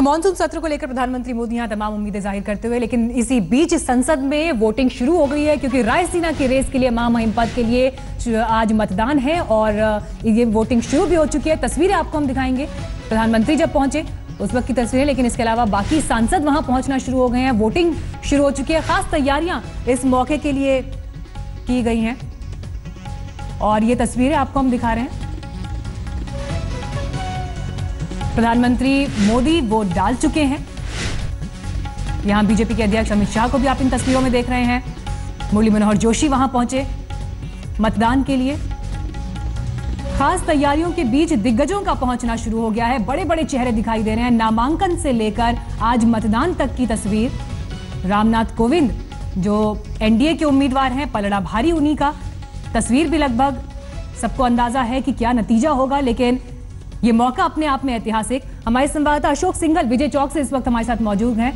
Monsoon सत्र को लेकर प्रधानमंत्री मोदी यहां तमाम उम्मीदें जाहिर करते हुए, लेकिन इसी बीच संसद में वोटिंग शुरू हो गई है क्योंकि रायसीना की रेस के लिए महामहिम पद के लिए आज मतदान है और ये वोटिंग शुरू भी हो चुकी है। तस्वीरें आपको हम दिखाएंगे प्रधानमंत्री जब पहुंचे उस वक्त की तस्वीरें, लेकिन इसके अलावा बाकी सांसद वहां पहुंचना शुरू हो गए हैं। वोटिंग शुरू हो चुकी है। खास तैयारियां इस मौके के लिए की गई हैं और ये तस्वीरें आपको हम दिखा रहे हैं। प्रधानमंत्री मोदी वोट डाल चुके हैं। यहां बीजेपी के अध्यक्ष अमित शाह को भी आप इन तस्वीरों में देख रहे हैं। मुरली मनोहर जोशी वहां पहुंचे मतदान के लिए। खास तैयारियों के बीच दिग्गजों का पहुंचना शुरू हो गया है। बड़े बड़े चेहरे दिखाई दे रहे हैं। नामांकन से लेकर आज मतदान तक की तस्वीर। रामनाथ कोविंद जो एनडीए के उम्मीदवार हैं, पलड़ा भारी उन्हीं का। तस्वीर भी लगभग सबको अंदाजा है कि क्या नतीजा होगा, लेकिन ये मौका अपने आप में ऐतिहासिक। हमारे संवाददाता अशोक सिंघल विजय चौक से इस वक्त हमारे साथ मौजूद हैं।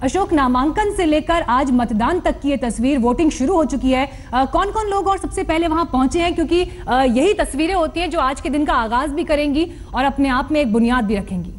अशोक, नामांकन से लेकर आज मतदान तक की ये तस्वीर, वोटिंग शुरू हो चुकी है। कौन कौन लोग और सबसे पहले वहां पहुंचे हैं, क्योंकि यही तस्वीरें होती हैं जो आज के दिन का आगाज भी करेंगी और अपने आप में एक बुनियाद भी रखेंगी।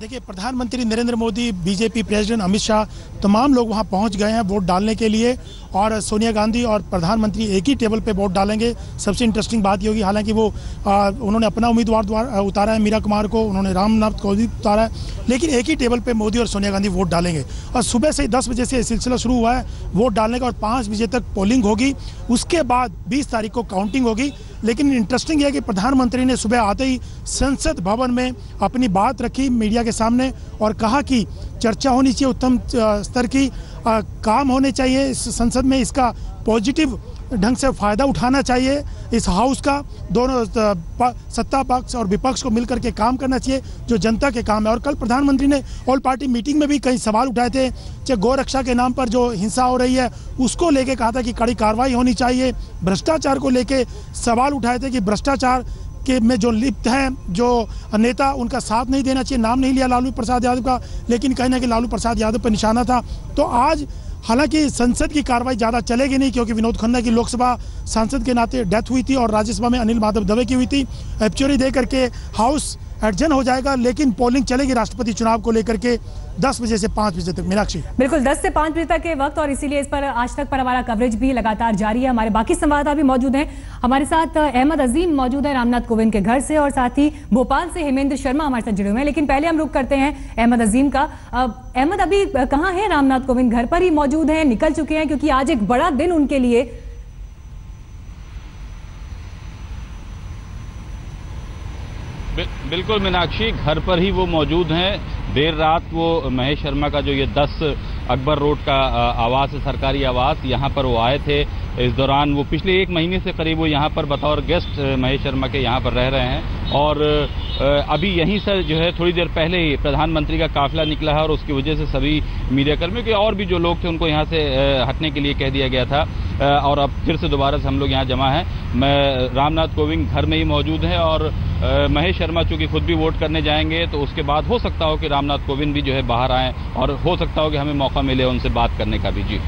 देखिए, प्रधानमंत्री नरेंद्र मोदी, बीजेपी प्रेसिडेंट अमित शाह, तमाम लोग वहां पहुंच गए हैं वोट डालने के लिए और सोनिया गांधी और प्रधानमंत्री एक ही टेबल पे वोट डालेंगे। सबसे इंटरेस्टिंग बात ये होगी, हालांकि वो उन्होंने अपना उम्मीदवार उतारा है मीरा कुमार को, उन्होंने रामनाथ कोविंद उतारा है, लेकिन एक ही टेबल पे मोदी और सोनिया गांधी वोट डालेंगे। और सुबह से 10 बजे से सिलसिला शुरू हुआ है वोट डालने का और 5 बजे तक पोलिंग होगी। उसके बाद 20 तारीख को काउंटिंग होगी। लेकिन इंटरेस्टिंग है कि प्रधानमंत्री ने सुबह आते ही संसद भवन में अपनी बात रखी मीडिया के सामने और कहा कि चर्चा होनी चाहिए, उत्तम स्तर की काम होने चाहिए इस संसद में, इसका पॉजिटिव ढंग से फायदा उठाना चाहिए इस हाउस का। दोनों सत्ता पक्ष और विपक्ष को मिलकर के काम करना चाहिए जो जनता के काम है। और कल प्रधानमंत्री ने ऑल पार्टी मीटिंग में भी कई सवाल उठाए थे, चाहे गौरक्षा के नाम पर जो हिंसा हो रही है उसको लेके कहा था कि कड़ी कार्रवाई होनी चाहिए। भ्रष्टाचार को लेके सवाल उठाए थे कि भ्रष्टाचार के में जो लिप्त हैं जो नेता, उनका साथ नहीं देना चाहिए। नाम नहीं लिया लालू प्रसाद यादव का, लेकिन कहीं ना कहीं लालू प्रसाद यादव पर निशाना था। तो आज हालांकि संसद की कार्रवाई ज़्यादा चलेगी नहीं क्योंकि विनोद खन्ना की लोकसभा सांसद के नाते डेथ हुई थी और राज्यसभा में अनिल माधव दवे की हुई थी। एब्चुअली दे करके हाउस एडजन हो जाएगा, लेकिन पोलिंग चलेगी राष्ट्रपति चुनाव को लेकर के 10 बजे से 5 बजे तक। मीनाक्षी, बिल्कुल 10 से 5 बजे तक के वक्त, और इसीलिए इस पर आज तक पर हमारा कवरेज भी लगातार जारी है। हमारे बाकी संवाददाता भी मौजूद हैं। हमारे साथ अहमद अजीम मौजूद है रामनाथ कोविंद के घर से, और साथ ही भोपाल से हेमेंद्र शर्मा हमारे साथ जुड़े हुए हैं। लेकिन पहले हम रुक करते हैं अहमद अजीम का। अहमद, अभी कहाँ है रामनाथ कोविंद? घर पर ही मौजूद है, निकल चुके हैं? क्योंकि आज एक बड़ा दिन उनके लिए। बिल्कुल मीनाक्षी, घर पर ही वो मौजूद हैं। देर रात वो महेश शर्मा का जो ये 10 अकबर रोड का आवास है, सरकारी आवास, यहाँ पर वो आए थे। इस दौरान वो पिछले 1 महीने से करीब वो यहाँ पर बतौर गेस्ट महेश शर्मा के यहाँ पर रह रहे हैं और अभी यहीं से जो है थोड़ी देर पहले ही प्रधानमंत्री का काफिला निकला है और उसकी वजह से सभी मीडियाकर्मियों के और भी जो लोग थे उनको यहाँ से हटने के लिए कह दिया गया था और अब फिर से दोबारा से हम लोग यहाँ जमा हैं। रामनाथ कोविंद घर में ही मौजूद हैं और महेश शर्मा चूंकि खुद भी वोट करने जाएंगे तो उसके बाद हो सकता हो कि रामनाथ कोविंद भी जो है बाहर आएँ और हो सकता हो कि हमें मौका मिले उनसे बात करने का भी। जी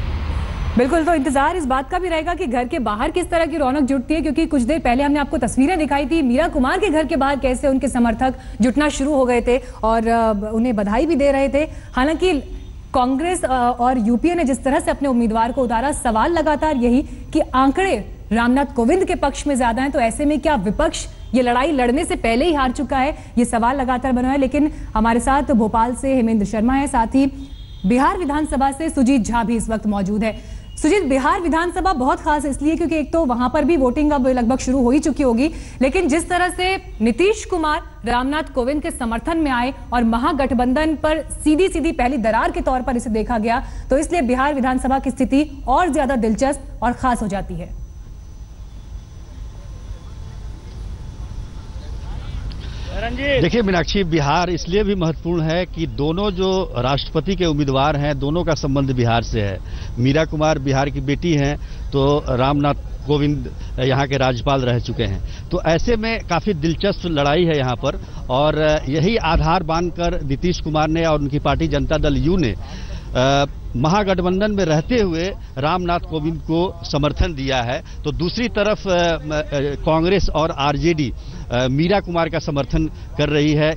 बिल्कुल, तो इंतजार इस बात का भी रहेगा कि घर के बाहर किस तरह की रौनक जुटती है, क्योंकि कुछ देर पहले हमने आपको तस्वीरें दिखाई थी मीरा कुमार के घर के बाहर कैसे उनके समर्थक जुटना शुरू हो गए थे और उन्हें बधाई भी दे रहे थे। हालांकि कांग्रेस और यूपीए ने जिस तरह से अपने उम्मीदवार को उतारा, सवाल लगातार यही कि आंकड़े रामनाथ कोविंद के पक्ष में ज्यादा हैं, तो ऐसे में क्या विपक्ष ये लड़ाई लड़ने से पहले ही हार चुका है? ये सवाल लगातार बना है। लेकिन हमारे साथ भोपाल से हेमेंद्र शर्मा है, साथ ही बिहार विधानसभा से सुजीत झा भी इस वक्त मौजूद है। सुजीत, बिहार विधानसभा बहुत खास इसलिए क्योंकि एक तो वहां पर भी वोटिंग अब लगभग शुरू हो ही चुकी होगी, लेकिन जिस तरह से नीतीश कुमार रामनाथ कोविंद के समर्थन में आए और महागठबंधन पर सीधी सीधी पहली दरार के तौर पर इसे देखा गया, तो इसलिए बिहार विधानसभा की स्थिति और ज्यादा दिलचस्प और खास हो जाती है। देखिए मीनाक्षी, बिहार इसलिए भी महत्वपूर्ण है कि दोनों जो राष्ट्रपति के उम्मीदवार हैं दोनों का संबंध बिहार से है। मीरा कुमार बिहार की बेटी हैं तो रामनाथ कोविंद यहाँ के राज्यपाल रह चुके हैं, तो ऐसे में काफी दिलचस्प लड़ाई है यहाँ पर। और यही आधार बांधकर नीतीश कुमार ने और उनकी पार्टी जनता दल यू ने महागठबंधन में रहते हुए रामनाथ कोविंद को समर्थन दिया है, तो दूसरी तरफ कांग्रेस और आरजेडी मीरा कुमार का समर्थन कर रही है,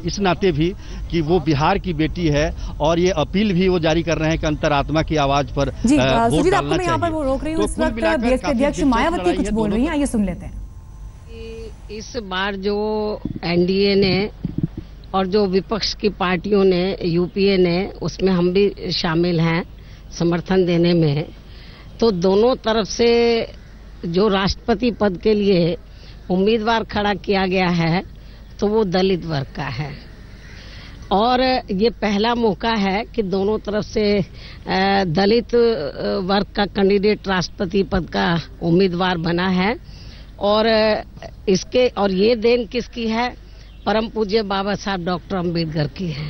इस नाते भी कि वो बिहार की बेटी है, और ये अपील भी वो जारी कर रहे हैं कि अंतरात्मा की आवाज पर वोट डालना चाहिए। यहाँ पर वो रोक रही हूँ, इस वक्त बीएसपी अध्यक्ष मायावती कुछ बोल रही हैं, आइए सुन लेते हैं। इस बार जो एनडीए ने और जो विपक्ष की पार्टियों ने, यूपीए ने, उसमें हम भी शामिल हैं समर्थन देने में, तो दोनों तरफ से जो राष्ट्रपति पद के लिए उम्मीदवार खड़ा किया गया है तो वो दलित वर्ग का है, और ये पहला मौका है कि दोनों तरफ से दलित वर्ग का कैंडिडेट राष्ट्रपति पद का उम्मीदवार बना है। और ये देन किसकी है? परम पूज्य बाबा साहब डॉक्टर अम्बेडकर की है।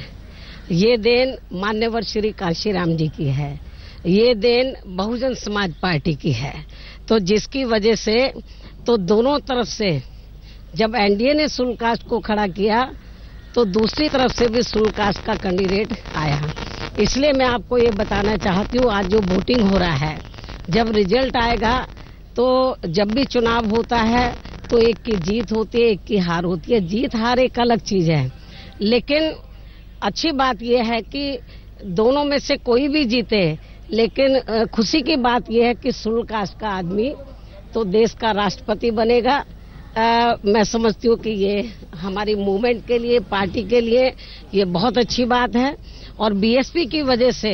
ये देन मान्यवर श्री कांशीराम जी की है। ये देन बहुजन समाज पार्टी की है। तो जिसकी वजह से तो दोनों तरफ से जब एनडीए ने शुल्कास्ट को खड़ा किया तो दूसरी तरफ से भी शुल्कास्ट का कैंडिडेट आया। इसलिए मैं आपको ये बताना चाहती हूँ, आज जो वोटिंग हो रहा है, जब रिजल्ट आएगा तो जब भी चुनाव होता है तो एक की जीत होती है, एक की हार होती है। जीत हार एक अलग चीज है, लेकिन अच्छी बात यह है कि दोनों में से कोई भी जीते, लेकिन खुशी की बात यह है कि शुल्कास्ट का आदमी तो देश का राष्ट्रपति बनेगा। मैं समझती हूँ कि ये हमारी मूवमेंट के लिए, पार्टी के लिए ये बहुत अच्छी बात है। और बीएसपी की वजह से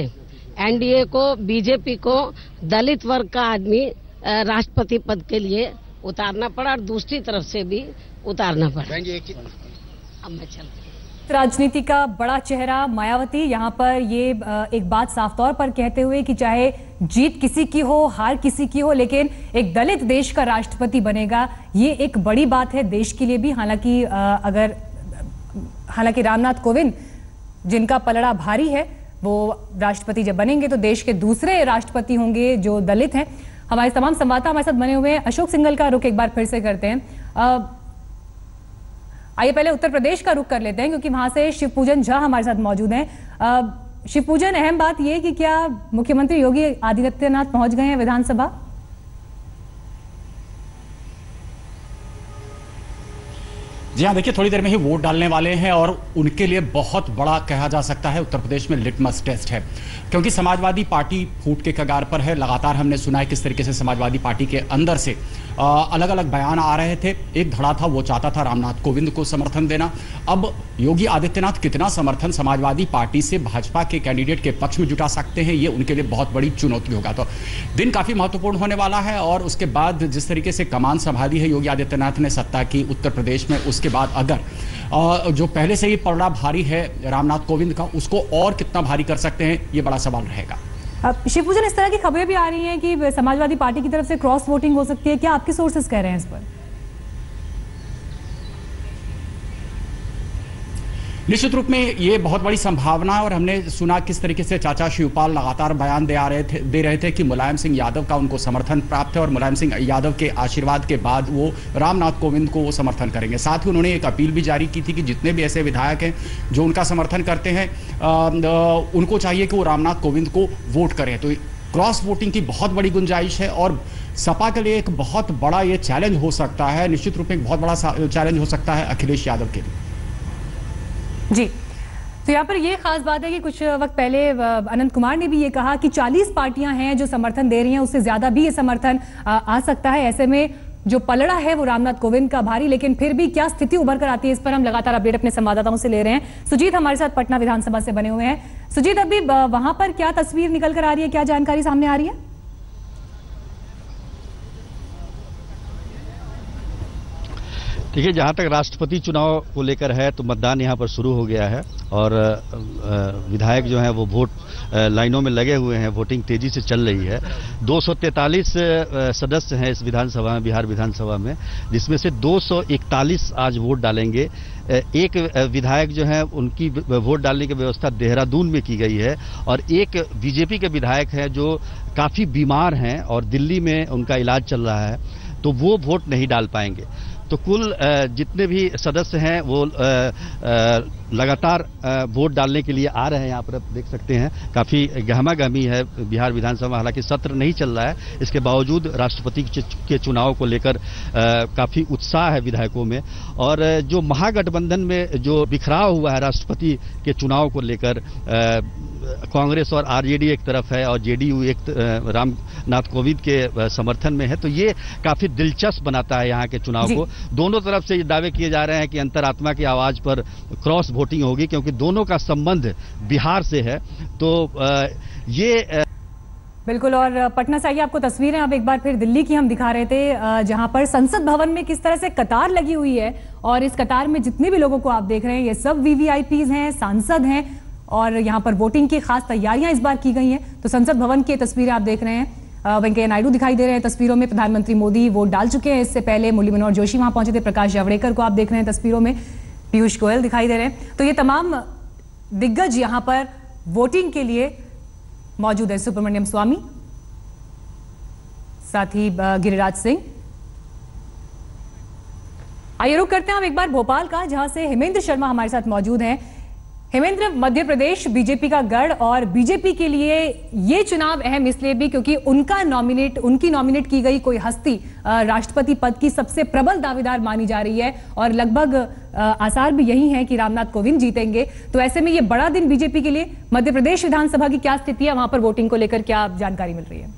एनडीए को, बीजेपी को दलित वर्ग का आदमी राष्ट्रपति पद के लिए उतारना पड़ा और दूसरी तरफ से भी उतारना पड़ा। अब मैं चलती। राजनीति का बड़ा चेहरा मायावती यहाँ पर ये एक बात साफ तौर पर कहते हुए कि चाहे जीत किसी की हो, हार किसी की हो, लेकिन एक दलित देश का राष्ट्रपति बनेगा, ये एक बड़ी बात है देश के लिए भी। हालांकि रामनाथ कोविंद जिनका पलड़ा भारी है, वो राष्ट्रपति जब बनेंगे तो देश के दूसरे राष्ट्रपति होंगे जो दलित हैं। हमारे तमाम संवाददाता हमारे साथ बने हुए हैं। अशोक सिंघल का रुख एक बार फिर से करते हैं। आइए पहले उत्तर प्रदेश का रुख कर लेते हैं, क्योंकि वहां से शिवपूजन झा हमारे साथ मौजूद हैं। शिवपूजन, अहम बात यह कि क्या मुख्यमंत्री योगी आदित्यनाथ पहुंच गए हैं विधानसभा? जी हाँ, देखिए थोड़ी देर में ही वोट डालने वाले हैं और उनके लिए बहुत बड़ा कहा जा सकता है उत्तर प्रदेश में लिटमस टेस्ट है, क्योंकि समाजवादी पार्टी फूट के कगार पर है। लगातार हमने सुना है किस तरीके से समाजवादी पार्टी के अंदर से अलग अलग बयान आ रहे थे। एक धड़ा था, वो चाहता था रामनाथ कोविंद को समर्थन देना। अब योगी आदित्यनाथ कितना समर्थन समाजवादी पार्टी से भाजपा के कैंडिडेट के पक्ष में जुटा सकते हैं, ये उनके लिए बहुत बड़ी चुनौती होगा। तो दिन काफी महत्वपूर्ण होने वाला है। और उसके बाद जिस तरीके से कमान संभाली है योगी आदित्यनाथ ने सत्ता की उत्तर प्रदेश में, उसके बाद अगर जो पहले से ही पलड़ा भारी है रामनाथ कोविंद का, उसको और कितना भारी कर सकते हैं, ये बड़ा सवाल रहेगा। शिवपूजन, इस तरह की खबरें भी आ रही हैं कि समाजवादी पार्टी की तरफ से क्रॉस वोटिंग हो सकती है, क्या आपके सोर्सेस कह रहे हैं इस पर? निश्चित रूप में ये बहुत बड़ी संभावना है। और हमने सुना किस तरीके से चाचा शिवपाल लगातार बयान दे रहे थे कि मुलायम सिंह यादव का उनको समर्थन प्राप्त है और मुलायम सिंह यादव के आशीर्वाद के बाद वो रामनाथ कोविंद को वो समर्थन करेंगे। साथ ही उन्होंने एक अपील भी जारी की थी कि जितने भी ऐसे विधायक हैं जो उनका समर्थन करते हैं, उनको चाहिए कि वो रामनाथ कोविंद को वोट करें। तो क्रॉस वोटिंग की बहुत बड़ी गुंजाइश है और सपा के लिए एक बहुत बड़ा ये चैलेंज हो सकता है। निश्चित रूप में एक बहुत बड़ा चैलेंज हो सकता है अखिलेश यादव के लिए। जी, तो यहाँ पर ये खास बात है कि कुछ वक्त पहले अनंत कुमार ने भी ये कहा कि 40 पार्टियां हैं जो समर्थन दे रही हैं, उससे ज्यादा भी ये समर्थन आ सकता है। ऐसे में जो पलड़ा है वो रामनाथ कोविंद का भारी, लेकिन फिर भी क्या स्थिति उभर कर आती है, इस पर हम लगातार अपडेट अपने संवाददाताओं से ले रहे हैं। सुजीत हमारे साथ पटना विधानसभा से बने हुए हैं। सुजीत, अभी वहां पर क्या तस्वीर निकल कर आ रही है, क्या जानकारी सामने आ रही है? देखिए, जहां तक राष्ट्रपति चुनाव को लेकर है तो मतदान यहां पर शुरू हो गया है और विधायक जो हैं वो वोट लाइनों में लगे हुए हैं। वोटिंग तेजी से चल रही है। 243 सदस्य हैं इस विधानसभा में, बिहार विधानसभा में, जिसमें से 241 आज वोट डालेंगे। एक विधायक जो है उनकी वोट डालने की व्यवस्था देहरादून में की गई है और एक बीजेपी के विधायक हैं जो काफी बीमार हैं और दिल्ली में उनका इलाज चल रहा है, तो वो वोट नहीं डाल पाएंगे। तो कुल जितने भी सदस्य हैं वो लगातार वोट डालने के लिए आ रहे हैं। यहाँ पर आप देख सकते हैं काफी गहमागहमी है बिहार विधानसभा, हालांकि सत्र नहीं चल रहा है, इसके बावजूद राष्ट्रपति के चुनाव को लेकर काफी उत्साह है विधायकों में। और जो महागठबंधन में जो बिखराव हुआ है राष्ट्रपति के चुनाव को लेकर, कांग्रेस और आरजेडी एक तरफ है और जेडीयू एक रामनाथ कोविंद के समर्थन में है, तो ये काफी दिलचस्प बनाता है यहाँ के चुनाव को। दोनों तरफ से ये दावे किए जा रहे हैं कि अंतरात्मा की आवाज पर क्रॉस वोटिंग होगी, क्योंकि दोनों का संबंध बिहार से है। तो ये बिल्कुल। और पटना से आइए, आपको तस्वीरें अब एक बार फिर दिल्ली की हम दिखा रहे थे, जहां पर संसद भवन में किस तरह से कतार लगी हुई है, और इस कतार में जितने भी लोगों को आप देख रहे हैं ये सब वीवीआईपीज हैं, सांसद हैं, और यहाँ पर वोटिंग की खास तैयारियां इस बार की गई हैं। तो संसद भवन की तस्वीरें आप देख रहे हैं, वेंकैया नायडू दिखाई दे रहे हैं तस्वीरों में, प्रधानमंत्री मोदी वोट डाल चुके हैं। इससे पहले मुरली मनोहर जोशी वहां पहुंचे थे, प्रकाश जावड़ेकर को आप देख रहे हैं तस्वीरों में, पीयूष गोयल दिखाई दे रहे हैं। तो ये तमाम दिग्गज यहां पर वोटिंग के लिए मौजूद है। सुब्रमण्यम स्वामी, साथ ही गिरिराज सिंह। आइए रुक करते हैं हम एक बार भोपाल का, जहां से हेमेंद्र शर्मा हमारे साथ मौजूद हैं। हेमेंद्र, मध्य प्रदेश बीजेपी का गढ़, और बीजेपी के लिए ये चुनाव अहम इसलिए भी क्योंकि उनकी नॉमिनेट की गई कोई हस्ती राष्ट्रपति पद की सबसे प्रबल दावेदार मानी जा रही है, और लगभग आसार भी यही है कि रामनाथ कोविंद जीतेंगे। तो ऐसे में ये बड़ा दिन बीजेपी के लिए। मध्य प्रदेश विधानसभा की क्या स्थिति है, वहां पर वोटिंग को लेकर क्या जानकारी मिल रही है?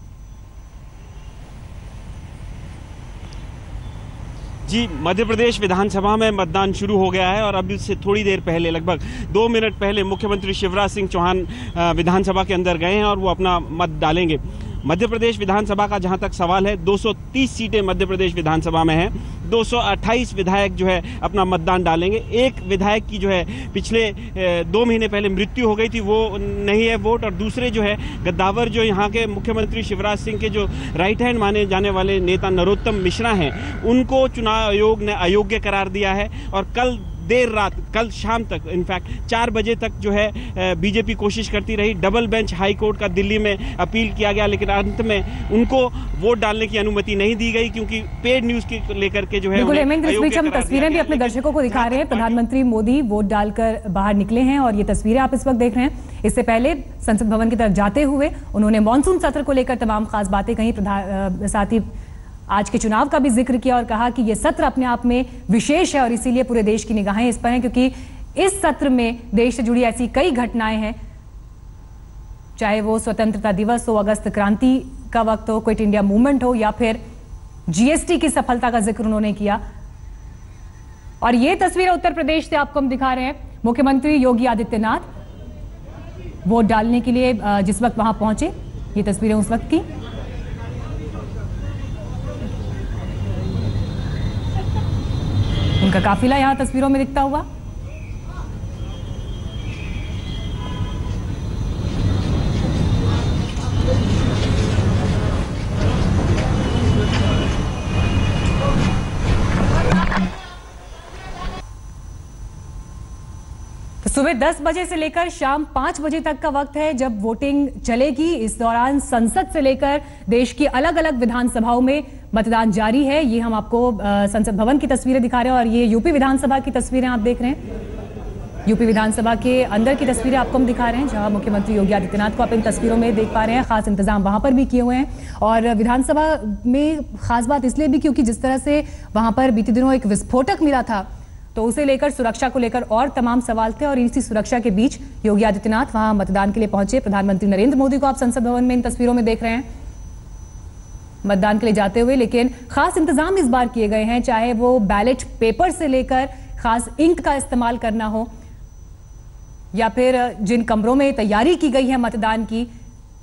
जी, मध्य प्रदेश विधानसभा में मतदान शुरू हो गया है, और अभी से थोड़ी देर पहले, लगभग 2 मिनट पहले, मुख्यमंत्री शिवराज सिंह चौहान विधानसभा के अंदर गए हैं और वो अपना मत डालेंगे। मध्य प्रदेश विधानसभा का जहां तक सवाल है, 230 सीटें मध्य प्रदेश विधानसभा में हैं। 228 विधायक जो है अपना मतदान डालेंगे। एक विधायक की जो है पिछले 2 महीने पहले मृत्यु हो गई थी, वो नहीं है वोट। और दूसरे जो है गद्दावर, जो यहाँ के मुख्यमंत्री शिवराज सिंह के जो राइट हैंड माने जाने वाले नेता नरोत्तम मिश्रा हैं, उनको चुनाव आयोग ने अयोग्य करार दिया है। और कल शाम तक, इनफैक्ट 4 बजे तक जो है बीजेपी कोशिश करती रही। डबल बेंच हाई कोर्ट का दिल्ली में अपील किया गया, लेकिन अंत में उनको वोट डालने की अनुमति नहीं दी गई, क्योंकि पेड न्यूज के लेकर के जो है। हेमेंद्र, इस बीच हम तस्वीरें भी अपने दर्शकों को दिखा रहे हैं। प्रधानमंत्री मोदी वोट डालकर बाहर निकले हैं, और ये तस्वीरें आप इस वक्त देख रहे हैं। इससे पहले संसद भवन की तरफ जाते हुए उन्होंने मानसून सत्र को लेकर तमाम खास बातें कही, साथ ही आज के चुनाव का भी जिक्र किया और कहा कि यह सत्र अपने आप में विशेष है, और इसीलिए पूरे देश की निगाहें इस पर हैं, क्योंकि इस सत्र में देश से जुड़ी ऐसी कई घटनाएं हैं, चाहे वो स्वतंत्रता दिवस हो, अगस्त क्रांति का वक्त हो, क्विट इंडिया मूवमेंट हो, या फिर जीएसटी की सफलता का जिक्र उन्होंने किया। और ये तस्वीरें उत्तर प्रदेश से आपको हम दिखा रहे हैं। मुख्यमंत्री योगी आदित्यनाथ वोट डालने के लिए जिस वक्त वहां पहुंचे, ये तस्वीरें उस वक्त की। उनका काफिला यहां तस्वीरों में दिखता हुआ। तो सुबह 10 बजे से लेकर शाम 5 बजे तक का वक्त है जब वोटिंग चलेगी। इस दौरान संसद से लेकर देश की अलग अलग विधानसभाओं में मतदान जारी है। ये हम आपको संसद भवन की तस्वीरें दिखा रहे हैं, और ये यूपी विधानसभा की तस्वीरें आप देख रहे हैं। यूपी विधानसभा के अंदर की तस्वीरें आपको हम दिखा रहे हैं, जहां मुख्यमंत्री योगी आदित्यनाथ को आप इन तस्वीरों में देख पा रहे हैं। खास इंतजाम वहां पर भी किए हुए हैं, और विधानसभा में खास बात इसलिए भी क्योंकि जिस तरह से वहां पर बीते दिनों एक विस्फोटक मिला था, तो उसे लेकर, सुरक्षा को लेकर और तमाम सवाल थे, और इसी सुरक्षा के बीच योगी आदित्यनाथ वहां मतदान के लिए पहुंचे। प्रधानमंत्री नरेंद्र मोदी को आप संसद भवन में इन तस्वीरों में देख रहे हैं मतदान के लिए जाते हुए। लेकिन खास इंतजाम इस बार किए गए हैं, चाहे वो बैलेट पेपर से लेकर खास इंक का इस्तेमाल करना हो, या फिर जिन कमरों में तैयारी की गई है मतदान की,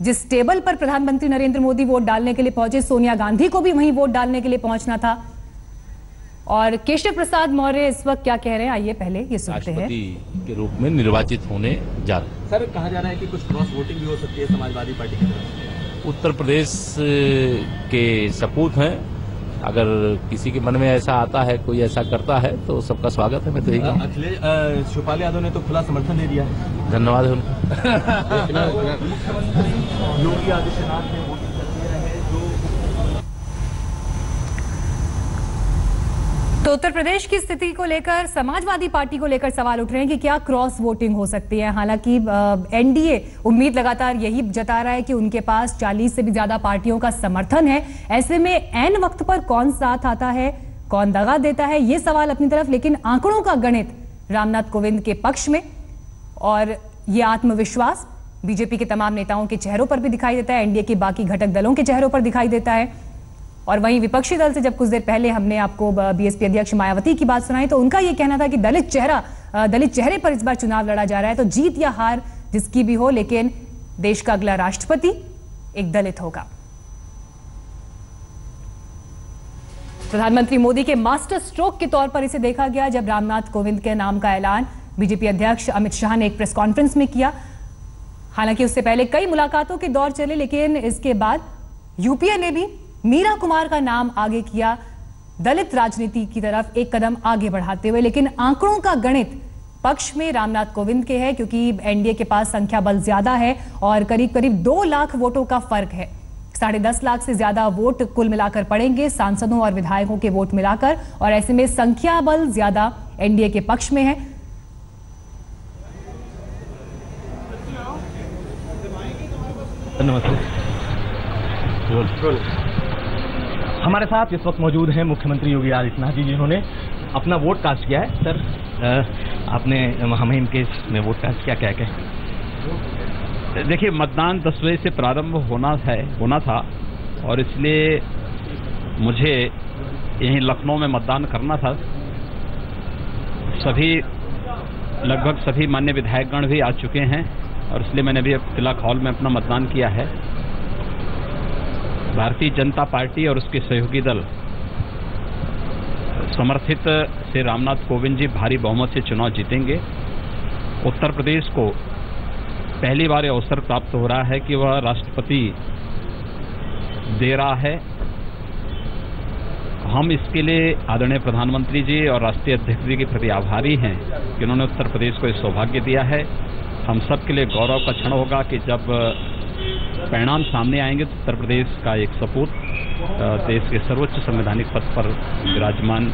जिस टेबल पर प्रधानमंत्री नरेंद्र मोदी वोट डालने के लिए पहुंचे, सोनिया गांधी को भी वहीं वोट डालने के लिए पहुंचना था। और केशव प्रसाद मौर्य इस वक्त क्या कह रहे हैं, आइए पहले ये सुनते हैं। राष्ट्रपति के रूप में निर्वाचित होने जा रहे हैं। सर, कहा जा रहा है कि कुछ क्रॉस वोटिंग भी हो सकती है समाजवादी पार्टी की तरफ। उत्तर प्रदेश के सपूत हैं, अगर किसी के मन में ऐसा आता है, कोई ऐसा करता है, तो सबका स्वागत है। मैं तो यही कहूँगा। अखिलेश शिवपाल यादव ने तो खुला समर्थन दे दिया है। धन्यवाद है उनको। योगी आदित्यनाथ ने वोटिंग कर दिया है, जो तो उत्तर प्रदेश की स्थिति को लेकर समाजवादी पार्टी को लेकर सवाल उठ रहे हैं कि क्या क्रॉस वोटिंग हो सकती है। हालांकि एनडीए उम्मीद लगातार यही जता रहा है कि उनके पास 40 से भी ज्यादा पार्टियों का समर्थन है। ऐसे में ऐन वक्त पर कौन साथ आता है, कौन दगा देता है, ये सवाल अपनी तरफ। लेकिन आंकड़ों का गणित रामनाथ कोविंद के पक्ष में और ये आत्मविश्वास बीजेपी के तमाम नेताओं के चेहरों पर भी दिखाई देता है, एनडीए के बाकी घटक दलों के चेहरों पर दिखाई देता है। और वहीं विपक्षी दल से जब कुछ देर पहले हमने आपको बीएसपी अध्यक्ष मायावती की बात सुनाई तो उनका यह कहना था कि दलित चेहरे पर इस बार चुनाव लड़ा जा रहा है, तो जीत या हार जिसकी भी हो, लेकिन देश का अगला राष्ट्रपति एक दलित होगा। प्रधानमंत्री मोदी के मास्टर स्ट्रोक के तौर पर इसे देखा गया जब रामनाथ कोविंद के नाम का ऐलान बीजेपी अध्यक्ष अमित शाह ने एक प्रेस कॉन्फ्रेंस में किया। हालांकि उससे पहले कई मुलाकातों के दौर चले, लेकिन इसके बाद यूपीए ने भी मीरा कुमार का नाम आगे किया दलित राजनीति की तरफ एक कदम आगे बढ़ाते हुए। लेकिन आंकड़ों का गणित पक्ष में रामनाथ कोविंद के है, क्योंकि एनडीए के पास संख्या बल ज्यादा है और करीब करीब 2 लाख वोटों का फर्क है। 10.5 लाख से ज्यादा वोट कुल मिलाकर पड़ेंगे, सांसदों और विधायकों के वोट मिलाकर, और ऐसे में संख्या बल ज्यादा एनडीए के पक्ष में है। नमस्ते। हमारे साथ इस वक्त मौजूद हैं मुख्यमंत्री योगी आदित्यनाथ जी, जिन्होंने अपना वोट कास्ट किया है। सर, आपने महामहिम केस में वोट कास्ट किया, क्या क्या? देखिए, मतदान 10 बजे से प्रारंभ होना था और इसलिए मुझे यहीं लखनऊ में मतदान करना था। लगभग सभी मान्य विधायकगण भी आ चुके हैं और इसलिए मैंने भी तिलक हॉल में अपना मतदान किया है। भारतीय जनता पार्टी और उसके सहयोगी दल समर्थित श्री रामनाथ कोविंद जी भारी बहुमत से चुनाव जीतेंगे। उत्तर प्रदेश को पहली बार यह अवसर प्राप्त हो रहा है कि वह राष्ट्रपति दे रहा है। हम इसके लिए आदरणीय प्रधानमंत्री जी और राष्ट्रीय अध्यक्ष जी के प्रति आभारी हैं कि उन्होंने उत्तर प्रदेश को यह सौभाग्य दिया है। हम सब के लिए गौरव का क्षण होगा कि जब परिणाम सामने आएंगे तो उत्तर प्रदेश का एक सपूत देश के सर्वोच्च संवैधानिक पद पर विराजमान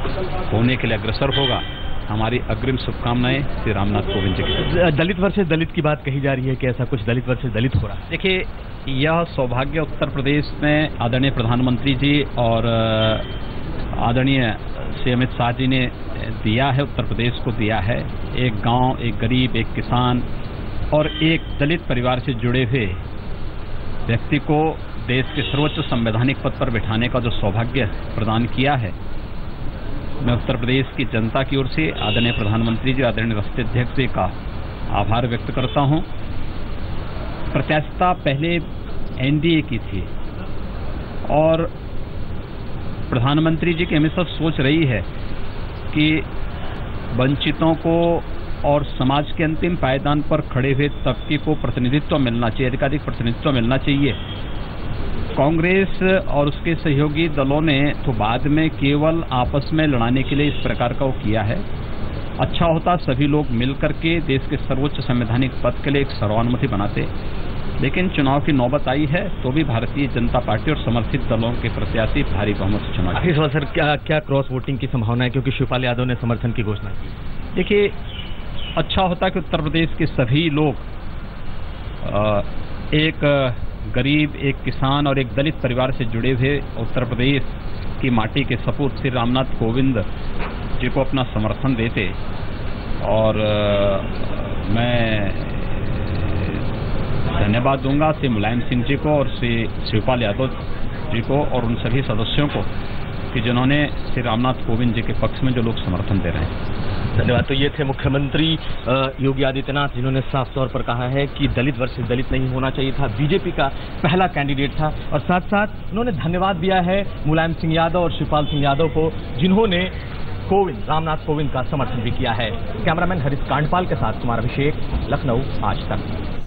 होने के लिए अग्रसर होगा। हमारी अग्रिम शुभकामनाएं श्री रामनाथ कोविंद जी की। दलित वर्सेस दलित की बात कही जा रही है कि ऐसा कुछ दलित वर्सेस दलित हो रहा है? देखिए, यह सौभाग्य उत्तर प्रदेश में आदरणीय प्रधानमंत्री जी और आदरणीय श्री अमित शाह जी ने दिया है, उत्तर प्रदेश को दिया है। एक गांव, एक गरीब, एक किसान और एक दलित परिवार से जुड़े हुए व्यक्ति को देश के सर्वोच्च संवैधानिक पद पर बिठाने का जो सौभाग्य प्रदान किया है, मैं उत्तर प्रदेश की जनता की ओर से आदरणीय प्रधानमंत्री जी, आदरणीय राष्ट्रीय अध्यक्ष जी का आभार व्यक्त करता हूं। प्रत्याशिता पहले एनडीए की थी और प्रधानमंत्री जी की हमेशा सोच रही है कि वंचितों को और समाज के अंतिम पायदान पर खड़े हुए तबके को प्रतिनिधित्व मिलना चाहिए, अधिकाधिक प्रतिनिधित्व मिलना चाहिए। कांग्रेस और उसके सहयोगी दलों ने तो बाद में केवल आपस में लड़ाने के लिए इस प्रकार का वो किया है। अच्छा होता सभी लोग मिलकर के देश के सर्वोच्च संवैधानिक पद के लिए एक सर्वानुमति बनाते, लेकिन चुनाव की नौबत आई है तो भी भारतीय जनता पार्टी और समर्थित दलों के प्रत्याशी भारी बहुमत से चुनाव। इस बार सर क्या क्रॉस वोटिंग की संभावना है, क्योंकि शिवपाल यादव ने समर्थन की घोषणा की? देखिए, अच्छा होता कि उत्तर प्रदेश के सभी लोग, एक गरीब, एक किसान और एक दलित परिवार से जुड़े हुए उत्तर प्रदेश की माटी के सपूत श्री रामनाथ कोविंद जी को अपना समर्थन देते। और मैं धन्यवाद दूंगा श्री मुलायम सिंह जी को और श्री शिवपाल यादव जी को और उन सभी सदस्यों को कि जिन्होंने श्री रामनाथ कोविंद जी के पक्ष में जो लोग समर्थन दे रहे हैं। धन्यवाद। तो ये थे मुख्यमंत्री योगी आदित्यनाथ, जिन्होंने साफ तौर पर कहा है कि दलित वर्सेस दलित नहीं होना चाहिए था, बीजेपी का पहला कैंडिडेट था। और साथ साथ उन्होंने धन्यवाद दिया है मुलायम सिंह यादव और शिवपाल सिंह यादव को, जिन्होंने रामनाथ कोविंद का समर्थन भी किया है। कैमरामैन हरीश कांडपाल के साथ कुमार अभिषेक, लखनऊ आज तक।